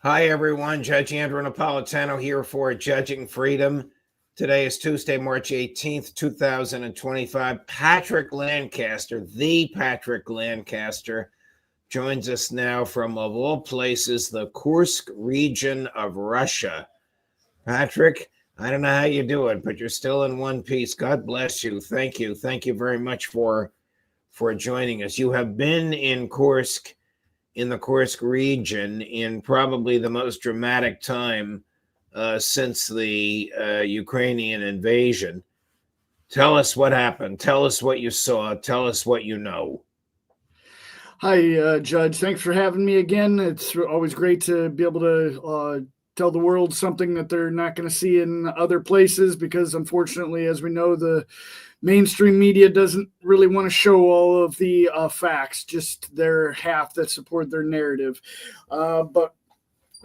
Hi, everyone. Judge Andrew Napolitano here for Judging Freedom. Today is Tuesday, March 18th, 2025. Patrick Lancaster, the Patrick Lancaster, joins us now from, of all places, the Kursk region of Russia. Patrick, I don't know how you do it, but you're still in one piece. God bless you. Thank you. Thank you very much for joining us. You have been in Kursk, in the Kursk region, in probably the most dramatic time since the Ukrainian invasion. Tell us what happened. Tell us what you saw. Tell us what you know. Hi, Judge. Thanks for having me again. It's always great to be able to tell the world something that they're not going to see in other places because, unfortunately, as we know, the mainstream media doesn't really want to show all of the facts, just their half that support their narrative. But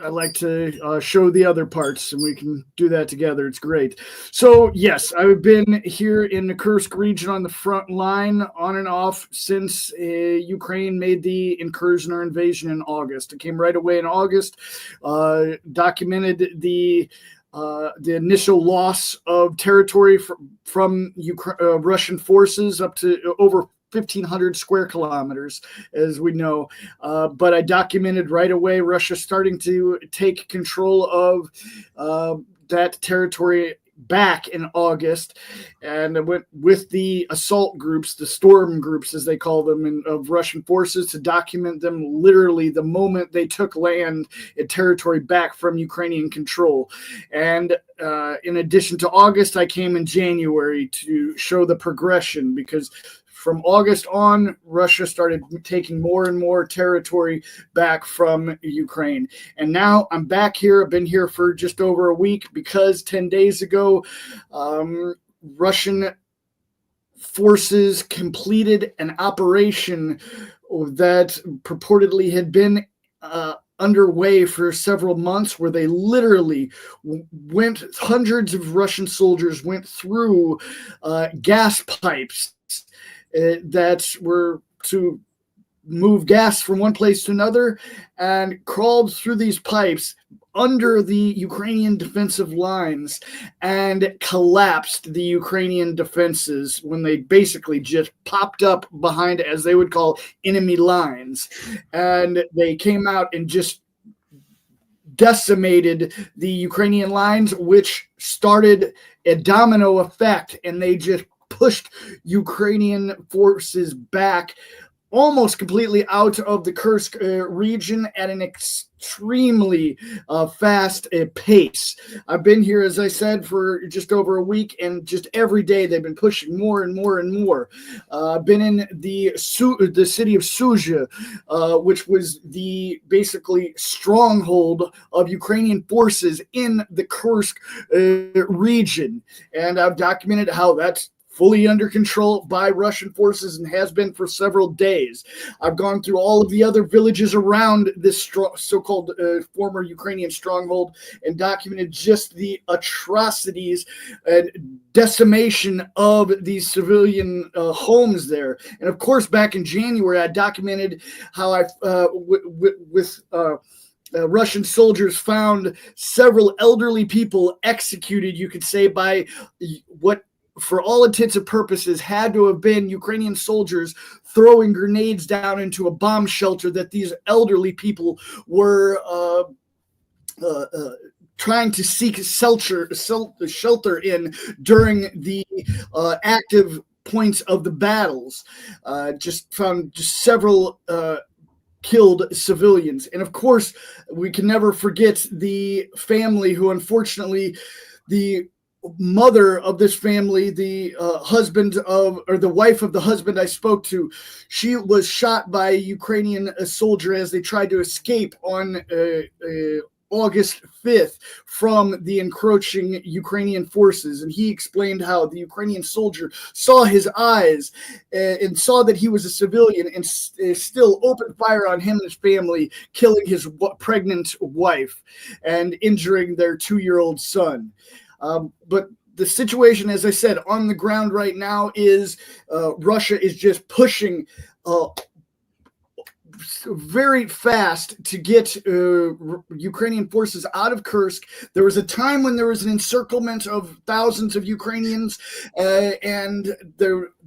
I like to show the other parts, and we can do that together. It's great. So, yes, I've been here in the Kursk region on the front line on and off since Ukraine made the incursion or invasion in August. It came right away in August, documented the initial loss of territory from Russian forces up to over 1,500 square kilometers, as we know. But I documented right away Russia starting to take control of that territory back in August, and I went with the assault groups, the storm groups as they call them, of Russian forces to document them literally the moment they took land and territory back from Ukrainian control. And in addition to August, I came in January to show the progression, because from August on, Russia started taking more and more territory back from Ukraine. And now I'm back here. I've been here for just over a week because 10 days ago, Russian forces completed an operation that purportedly had been underway for several months, where they literally hundreds of Russian soldiers went through gas pipes that were to move gas from one place to another, and crawled through these pipes under the Ukrainian defensive lines and collapsed the Ukrainian defenses when they basically just popped up behind, as they would call, enemy lines. And they came out and just decimated the Ukrainian lines, which started a domino effect, and they just pushed Ukrainian forces back almost completely out of the Kursk region at an extremely fast pace. I've been here, as I said, for just over a week, and just every day they've been pushing more and more and more. I've been in the city of Sudzha, which was the basically stronghold of Ukrainian forces in the Kursk region, and I've documented how that's fully under control by Russian forces and has been for several days. I've gone through all of the other villages around this so-called former Ukrainian stronghold and documented just the atrocities and decimation of these civilian homes there. And of course, back in January, I documented how Russian soldiers found several elderly people executed, you could say, by what, for all intents and purposes, had to have been Ukrainian soldiers throwing grenades down into a bomb shelter that these elderly people were trying to seek shelter in during the active points of the battles. Just found several killed civilians. And of course, we can never forget the family who, unfortunately, the mother of this family, the the wife of the husband I spoke to, she was shot by a Ukrainian soldier as they tried to escape on August 5th from the encroaching Ukrainian forces. And he explained how the Ukrainian soldier saw his eyes and saw that he was a civilian and still opened fire on him and his family, killing his pregnant wife and injuring their 2-year-old son. But the situation, as I said, on the ground right now is Russia is just pushing very fast to get Ukrainian forces out of Kursk. There was a time when there was an encirclement of thousands of Ukrainians, and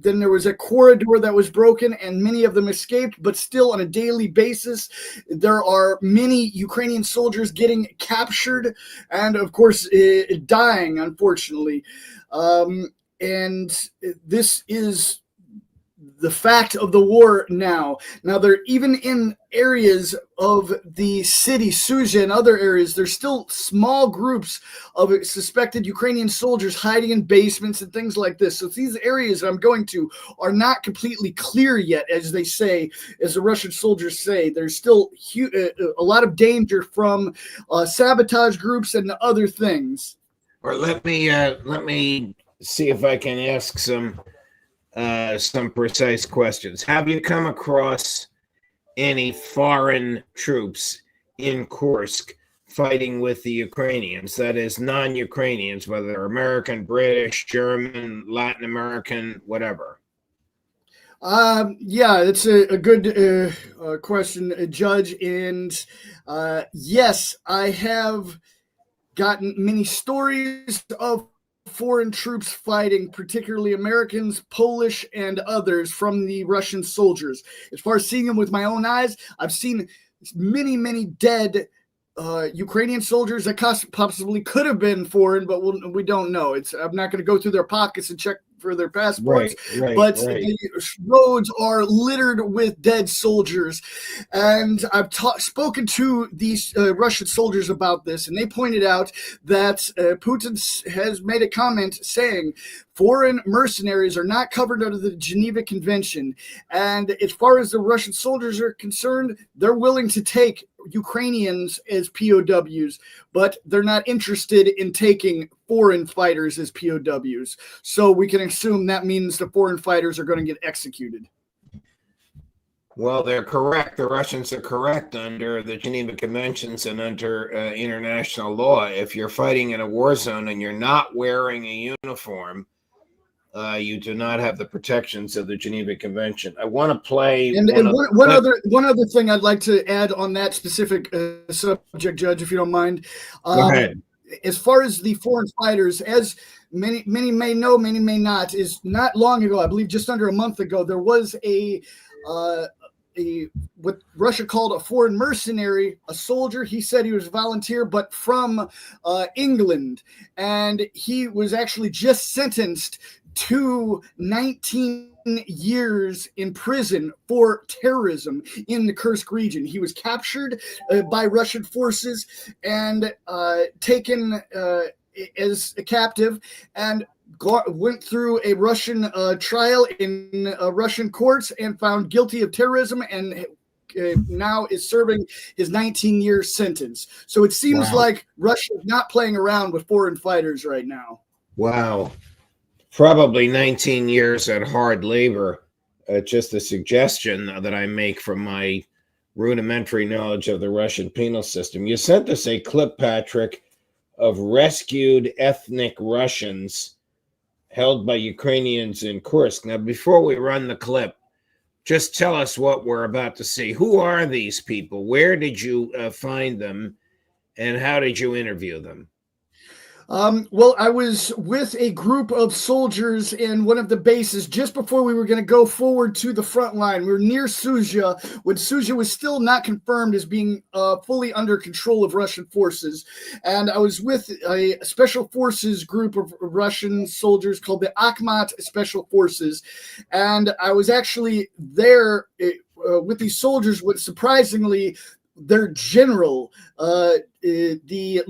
then there was a corridor that was broken, and many of them escaped. But still, on a daily basis, there are many Ukrainian soldiers getting captured, and of course, dying, unfortunately. And this is the fact of the war now. Now, they're even in areas of the city, Suja, and other areas, there's still small groups of suspected Ukrainian soldiers hiding in basements and things like this. So these areas I'm going to are not completely clear yet, as they say, as the Russian soldiers say. There's still a lot of danger from sabotage groups and other things. Or let me see if I can ask some precise questions. Have you come across any foreign troops in Kursk fighting with the Ukrainians? That is, non-Ukrainians, whether they're American, British, German, Latin American, whatever. Yeah, it's a good question, Judge. And yes, I have gotten many stories of foreign troops fighting, particularly Americans, Polish, and others from the Russian soldiers. As far as seeing them with my own eyes, I've seen many, many dead Ukrainian soldiers that possibly could have been foreign, but we don't know. I'm not going to go through their pockets and check for their passports, but the roads are littered with dead soldiers. And I've spoken to these Russian soldiers about this, and they pointed out that Putin has made a comment saying foreign mercenaries are not covered under the Geneva Convention. And as far as the Russian soldiers are concerned, they're willing to take Ukrainians as POWs, but they're not interested in taking foreign fighters as POWs. So we can assume that means the foreign fighters are going to get executed. Well, they're correct. The Russians are correct under the Geneva Conventions and under international law. If you're fighting in a war zone and you're not wearing a uniform, you do not have the protections of the Geneva Convention. I want to play one other thing I'd like to add on that specific subject, Judge, if you don't mind. Go ahead. As far as the foreign fighters, as many may know, many may not, is not long ago, I believe just under a month ago, there was a what Russia called a foreign mercenary, a soldier. He said he was a volunteer, but from England, and he was actually just sentenced to 19 years in prison for terrorism in the Kursk region. He was captured by Russian forces and taken as a captive, and went through a Russian trial in Russian courts and found guilty of terrorism, and now is serving his 19-year sentence. So it seems like Russia is not playing around with foreign fighters right now. Wow. Probably 19 years at hard labor. Just a suggestion that I make from my rudimentary knowledge of the Russian penal system. You sent us a clip, Patrick, of rescued ethnic Russians held by Ukrainians in Kursk. Now, before we run the clip, just tell us what we're about to see. Who are these people? Where did you find them? And how did you interview them? Well, I was with a group of soldiers in one of the bases just before we were going to go forward to the front line. We were near Suja when Suja was still not confirmed as being fully under control of Russian forces. And I was with a special forces group of Russian soldiers called the Akhmat Special Forces. And I was actually there with these soldiers, which surprisingly, their general, the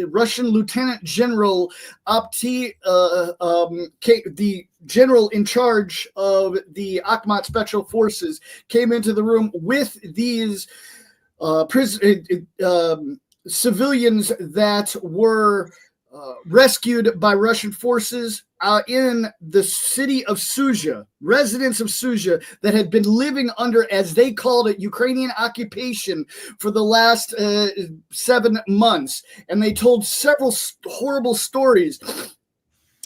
Russian Lieutenant General Apti, the general in charge of the Akhmat Special Forces, came into the room with these civilians that were rescued by Russian forces in the city of Suja, residents of Suja that had been living under, as they called it, Ukrainian occupation for the last 7 months. And they told several horrible stories.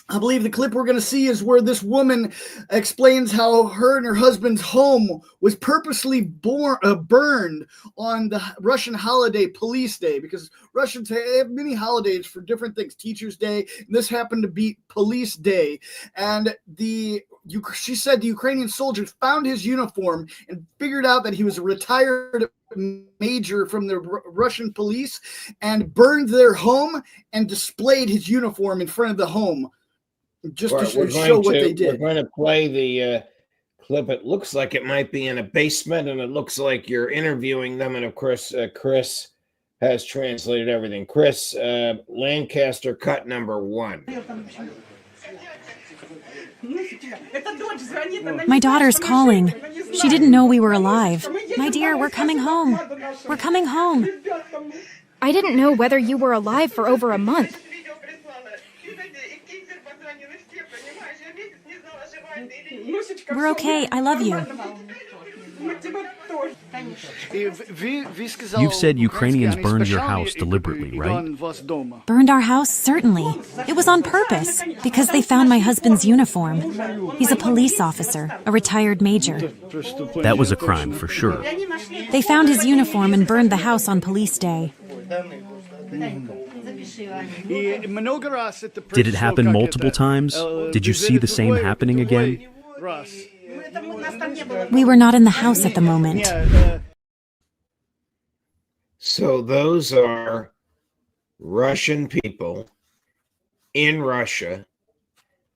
I believe the clip we're going to see is where this woman explains how her and her husband's home was purposely burned on the Russian holiday Police Day, because Russians have many holidays for different things. Teachers' Day, and this happened to be Police Day. And she said the Ukrainian soldiers found his uniform and figured out that he was a retired major from the Russian police and burned their home and displayed his uniform in front of the home. Just to show what they did. We're going to play the clip. It looks like it might be in a basement, and it looks like you're interviewing them. And of course, Chris has translated everything. Chris, Lancaster cut number 1. My daughter's calling. She didn't know we were alive. My dear, we're coming home. We're coming home. I didn't know whether you were alive for over a month. We're okay. I love you. You've said Ukrainians burned your house deliberately, right? Burned our house? Certainly. It was on purpose, because they found my husband's uniform. He's a police officer, a retired major. That was a crime, for sure. They found his uniform and burned the house on Police Day. Did it happen multiple times? Did you see the same happening again? We were not in the house at the moment. So those are Russian people in Russia,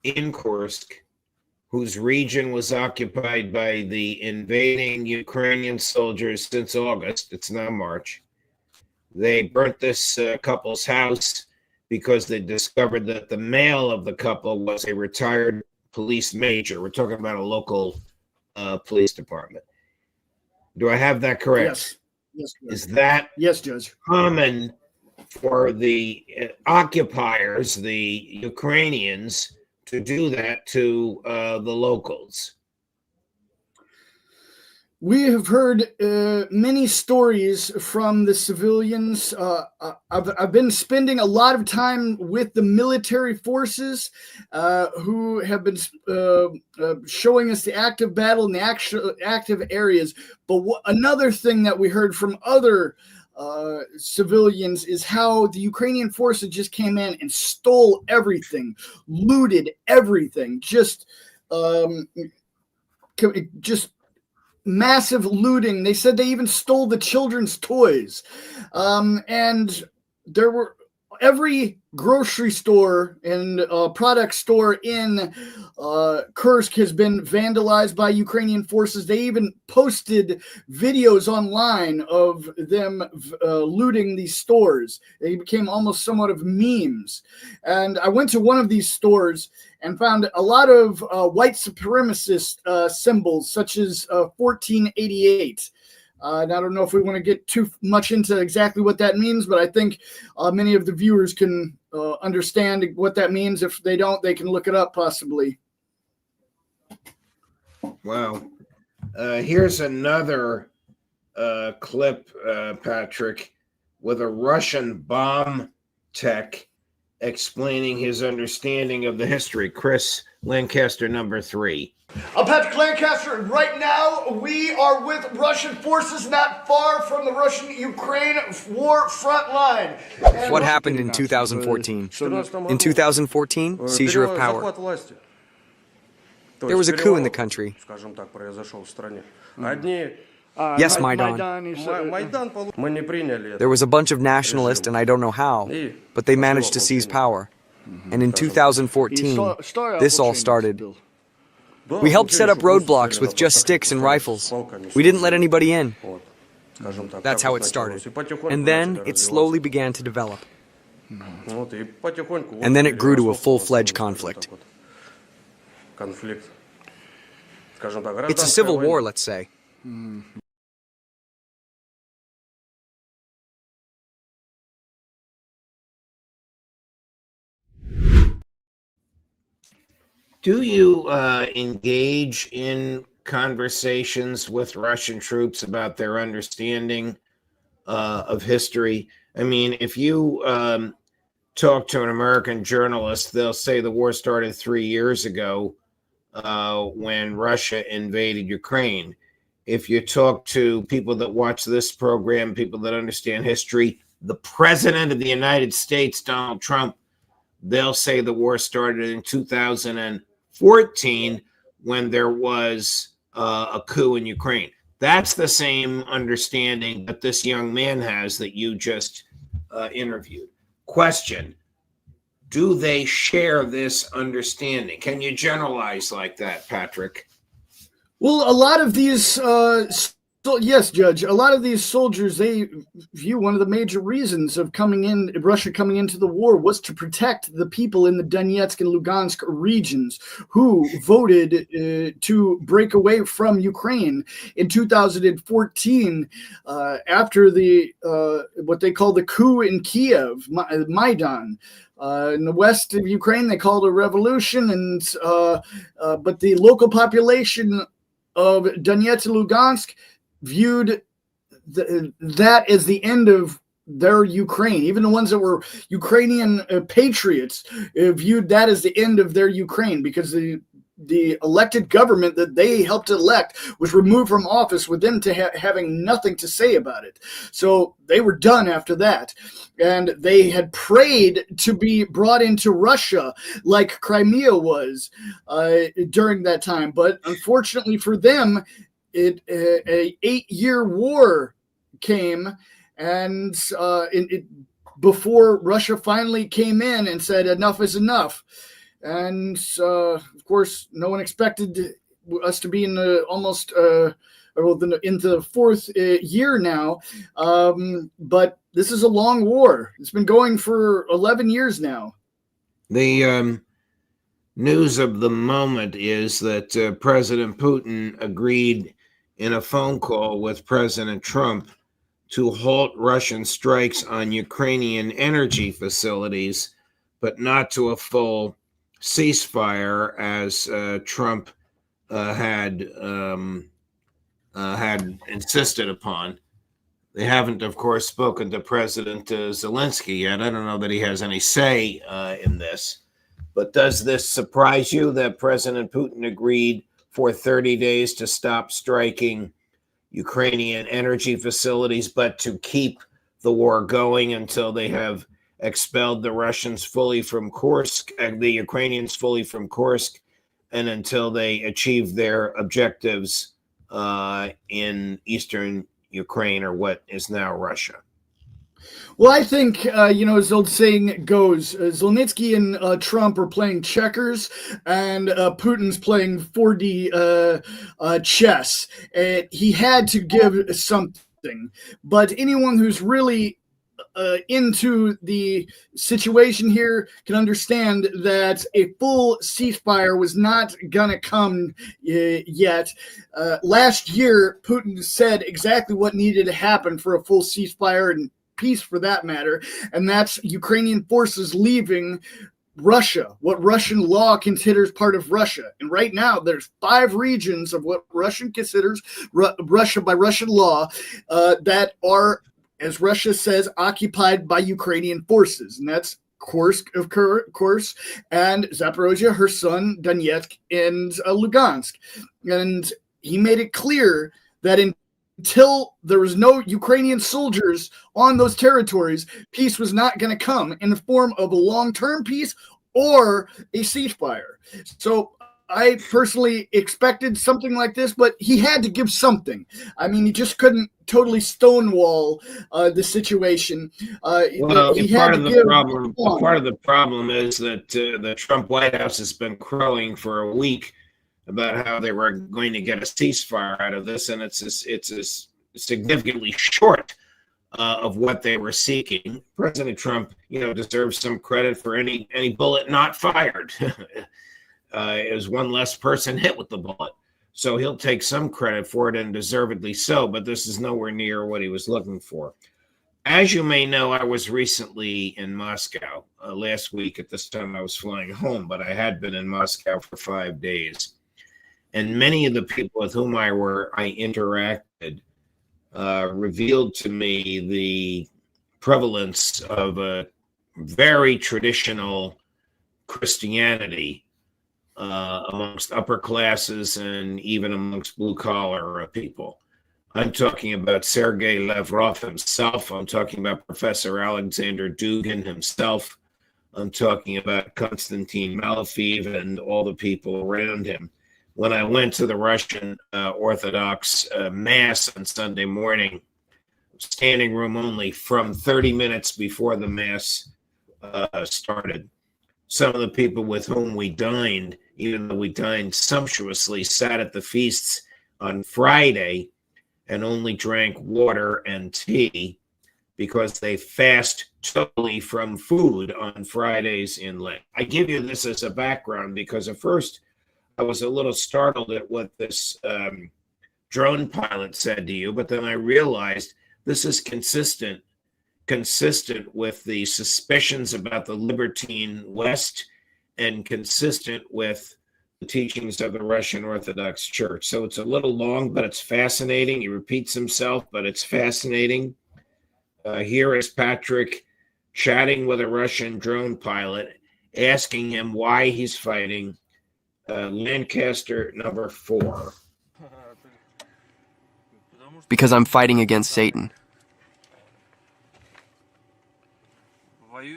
in Kursk, whose region was occupied by the invading Ukrainian soldiers since August. It's now March. They burnt this couple's house because they discovered that the male of the couple was a retired police major. We're talking about a local police department. Do I have that correct? Yes. Yes, is that Judge. Common for the occupiers, the Ukrainians, to do that to the locals? We have heard many stories from the civilians. I've been spending a lot of time with the military forces who have been showing us the active battle in the active areas. But another thing that we heard from other civilians is how the Ukrainian forces just came in and stole everything, looted everything, just massive looting. They said they even stole the children's toys. And there were every grocery store and product store in Kursk has been vandalized by Ukrainian forces. They even posted videos online of them looting these stores. They became almost somewhat of memes. And I went to one of these stores and found a lot of white supremacist symbols, such as 1488. And I don't know if we want to get too much into exactly what that means, but I think many of the viewers can understand what that means. If they don't, they can look it up possibly. Wow. Here's another clip, Patrick, with a Russian bomb tech explaining his understanding of the history. Chris, Lancaster number 3. I'm Patrick Lancaster, and right now we are with Russian forces not far from the Russian-Ukraine war front line. What happened in 2014? In 2014, seizure of power. There was a coup in the country. Yes, Maidan. There was a bunch of nationalists, and I don't know how, but they managed to seize power. And in 2014, this all started. We helped set up roadblocks with just sticks and rifles. We didn't let anybody in. That's how it started. And then it slowly began to develop. And then it grew to a full-fledged conflict. It's a civil war, let's say. Do you engage in conversations with Russian troops about their understanding of history? I mean, if you talk to an American journalist, they'll say the war started 3 years ago when Russia invaded Ukraine. If you talk to people that watch this program, people that understand history, the president of the United States, Donald Trump, they'll say the war started in 2014 when there was a coup in Ukraine. That's the same understanding that this young man has that you just interviewed. Question: do they share this understanding? Can you generalize like that, Patrick? Well, a lot of these, yes, Judge, a lot of these soldiers, they view one of the major reasons of Russia coming into the war was to protect the people in the Donetsk and Lugansk regions who voted to break away from Ukraine in 2014 after the what they call the coup in Kiev, Maidan. In the west of Ukraine, they called it a revolution, but the local population of Donetsk and Lugansk viewed that as the end of their Ukraine. Even the ones that were Ukrainian patriots viewed that as the end of their Ukraine, because the elected government that they helped elect was removed from office with them having nothing to say about it. So they were done after that. And they had prayed to be brought into Russia like Crimea was during that time. But unfortunately for them, a 8-year war came, and before Russia finally came in and said enough is enough. And of course, no one expected us to be in into the fourth year now. But this is a long war. It's been going for 11 years now. The news of the moment is that President Putin agreed in a phone call with President Trump to halt Russian strikes on Ukrainian energy facilities, but not to a full ceasefire as Trump had insisted upon. They haven't, of course, spoken to President Zelensky yet. I don't know that he has any say in this. But does this surprise you that President Putin agreed for 30 days to stop striking Ukrainian energy facilities, but to keep the war going until they have expelled the Russians fully from Kursk, and the Ukrainians fully from Kursk, and until they achieve their objectives in eastern Ukraine, or what is now Russia? Well, I think, as the old saying goes, Zelensky and Trump are playing checkers, and Putin's playing 4D chess. He had to give something. But anyone who's really into the situation here can understand that a full ceasefire was not gonna come yet. Last year, Putin said exactly what needed to happen for a full ceasefire and peace, for that matter, and that's Ukrainian forces leaving Russia, what Russian law considers part of Russia. And right now, there's 5 regions of what Russian considers Russia by Russian law that are, as Russia says, occupied by Ukrainian forces. And that's Kursk, of course, and Zaporozhye, Kherson, Donetsk, and Lugansk. And he made it clear that until there was no Ukrainian soldiers on those territories, peace was not going to come in the form of a long-term peace or a ceasefire. So I personally expected something like this, but he had to give something. I mean, he just couldn't totally stonewall the situation. Well, part of the problem is that the Trump White House has been crowing for a week about how they were going to get a ceasefire out of this, and it's significantly short of what they were seeking. President Trump, deserves some credit for any bullet not fired. Is one less person hit with the bullet. So he'll take some credit for it, and deservedly so, but this is nowhere near what he was looking for. As you may know, I was recently in Moscow. Last week at this time I was flying home, but I had been in Moscow for 5 days. And many of the people with whom I interacted revealed to me the prevalence of a very traditional Christianity amongst upper classes and even amongst blue-collar people. I'm talking about Sergei Lavrov himself. I'm talking about Professor Alexander Dugin himself. I'm talking about Konstantin Malafeev and all the people around him. When I went to the Russian Orthodox Mass on Sunday morning, standing room only from 30 minutes before the Mass started. Some of the people with whom we dined, even though we dined sumptuously, sat at the feasts on Friday and only drank water and tea because they fast totally from food on Fridays in Lent. I give you this as a background because at first I was a little startled at what this drone pilot said to you, but then I realized this is consistent with the suspicions about the libertine West and consistent with the teachings of the Russian Orthodox Church. So it's a little long, but it's fascinating. He repeats himself, but it's fascinating. Here is Patrick chatting with a Russian drone pilot, asking him why he's fighting Lancaster number 4. Because I'm fighting against Satan.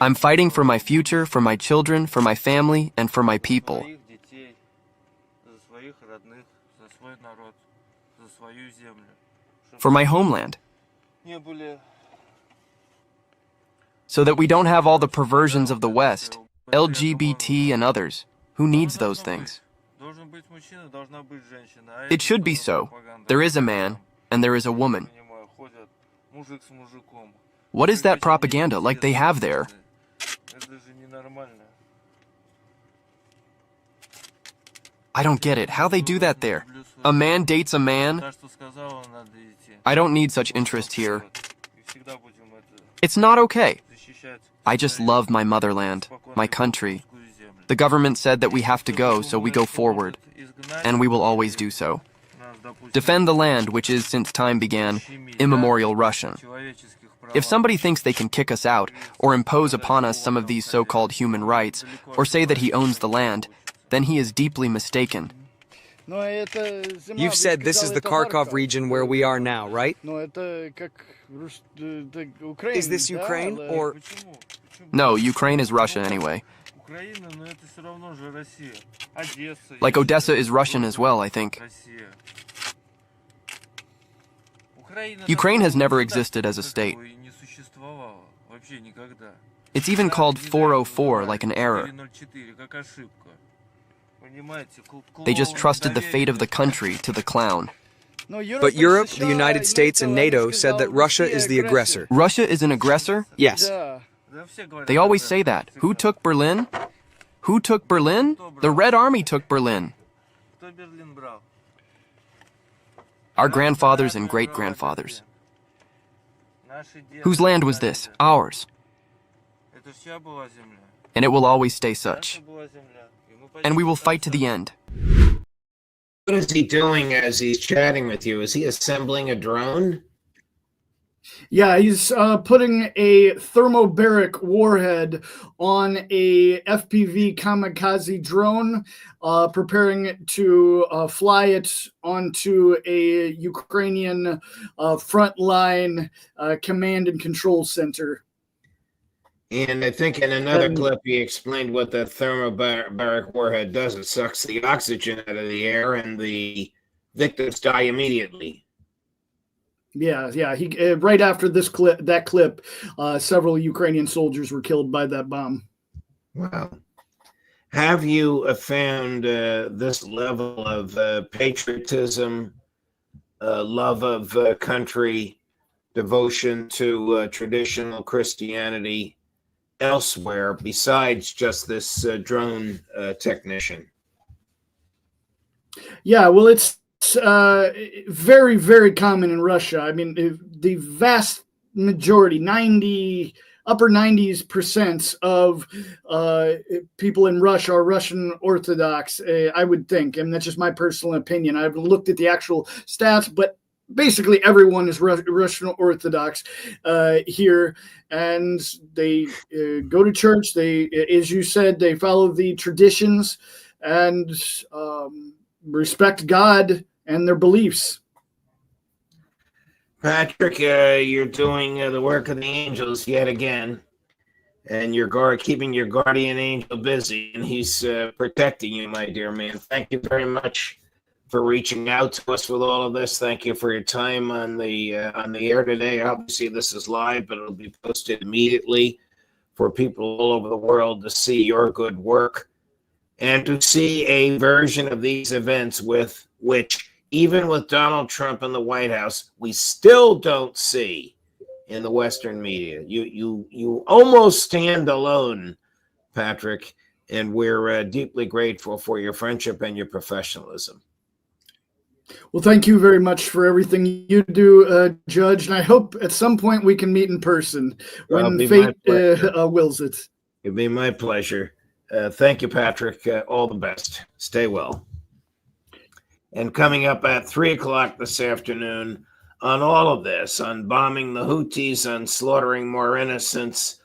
I'm fighting for my future, for my children, for my family, and for my people. For my homeland. So that we don't have all the perversions of the West, LGBT and others. Who needs those things? It should be so. There is a man, and there is a woman. What is that propaganda like they have there? I don't get it. How they do that there? A man dates a man? I don't need such interest here. It's not okay. I just love my motherland, my country. The government said that we have to go, so we go forward. And we will always do so. Defend the land, which is, since time began, immemorial Russian. If somebody thinks they can kick us out, or impose upon us some of these so-called human rights, or say that he owns the land, then he is deeply mistaken. You've said this is the Kharkov region where we are now, right? Is this Ukraine, or... No, Ukraine is Russia anyway. Like Odessa is Russian as well, I think. Ukraine has never existed as a state. It's even called 404, like an error. They just trusted the fate of the country to the clown. But Europe, the United States, and NATO said that Russia is the aggressor. Russia is an aggressor? Yes. They always say that. Who took Berlin? Who took Berlin? The Red Army took Berlin. Our grandfathers and great-grandfathers. Whose land was this? Ours. And it will always stay such. And we will fight to the end. What is he doing as he's chatting with you? Is he assembling a drone? Yeah, he's putting a thermobaric warhead on a FPV kamikaze drone, preparing to fly it onto a Ukrainian frontline command and control center. And I think in another clip, he explained what the thermobaric warhead does. It sucks the oxygen out of the air, and the victims die immediately. Yeah. He right after that clip, several Ukrainian soldiers were killed by that bomb. Wow. Have you found this level of patriotism, love of country, devotion to traditional Christianity elsewhere besides just this drone technician? Yeah, well, it's very, very common in Russia. I mean, the vast majority, upper 90% of people in Russia are Russian Orthodox, I would think. And that's just my personal opinion. I haven't looked at the actual stats, but basically everyone is Russian Orthodox here, and they go to church. They, as you said, they follow the traditions and respect God and their beliefs. Patrick, you're doing the work of the angels yet again, and you're keeping your guardian angel busy, and he's protecting you, my dear man. Thank you very much for reaching out to us with all of this. Thank you for your time on the air today. Obviously, this is live, but it'll be posted immediately for people all over the world to see your good work and to see a version of these events with which, even with Donald Trump in the White House, we still don't see in the Western media. You almost stand alone, Patrick, and we're deeply grateful for your friendship and your professionalism. Well, thank you very much for everything you do, Judge, and I hope at some point we can meet in person when fate wills it. It'd be my pleasure. Thank you, Patrick. All the best. Stay well. And coming up at 3 o'clock this afternoon on all of this, on bombing the Houthis, on slaughtering more innocents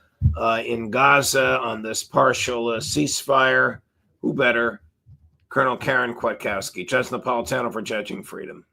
in Gaza, on this partial ceasefire, who better? Colonel Karen Kwiatkowski, Judge Napolitano for Judging Freedom.